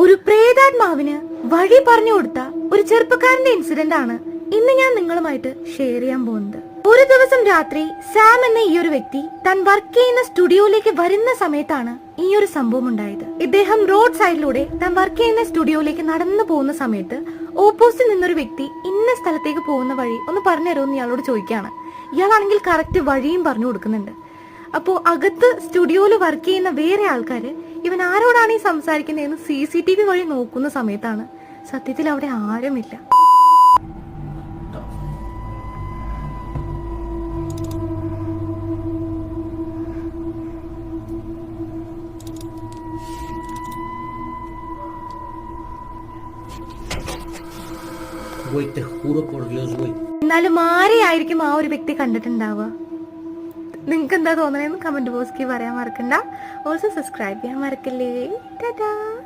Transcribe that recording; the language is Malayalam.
ഒരു പ്രേതാത്മാവിന് വഴി പറഞ്ഞു കൊടുത്ത ഒരു ചെറുപ്പക്കാരന്റെ ഇൻസിഡന്റ് ആണ് ഇന്ന് ഞാൻ നിങ്ങളുമായിട്ട് ഷെയർ ചെയ്യാൻ പോകുന്നത്. ഒരു ദിവസം രാത്രി സാം എന്ന ഈ ഒരു വ്യക്തി താൻ വർക്ക് ചെയ്യുന്ന സ്റ്റുഡിയോയിലേക്ക് വരുന്ന സമയത്താണ് ഈ ഒരു സംഭവം ഉണ്ടായത്. ഇദ്ദേഹം റോഡ് സൈഡിലൂടെ താൻ വർക്ക് ചെയ്യുന്ന സ്റ്റുഡിയോയിലേക്ക് നടന്നു പോകുന്ന സമയത്ത് ഓപ്പോസിറ്റ് നിന്നൊരു വ്യക്തി ഇന്ന സ്ഥലത്തേക്ക് പോകുന്ന വഴി ഒന്ന് പറഞ്ഞു തരുമെന്ന് ഇയാളോട് ചോദിക്കുകയാണ്. ഇയാളാണെങ്കിൽ കറക്റ്റ് വഴിയും പറഞ്ഞു കൊടുക്കുന്നുണ്ട്. അപ്പോ അകത്ത് സ്റ്റുഡിയോയിൽ വർക്ക് ചെയ്യുന്ന വേറെ ആൾക്കാര് ഇവൻ ആരോടാണ് ഈ സംസാരിക്കുന്നതെന്ന് CCTV വഴി നോക്കുന്ന സമയത്താണ് സത്യത്തിൽ അവിടെ ആരുമില്ല. എന്നാലും ആരെയായിരിക്കും ആ ഒരു വ്യക്തി കണ്ടിട്ടുണ്ടാവുക? നിങ്ങൾക്ക് എന്താ തോന്നണേന്ന് കമന്റ് ബോക്സിൽ പറയാൻ മറക്കണ്ട. ഓൾസോ സബ്സ്ക്രൈബ് ചെയ്യാൻ മറക്കല്ലേ. ടാറ്റാ.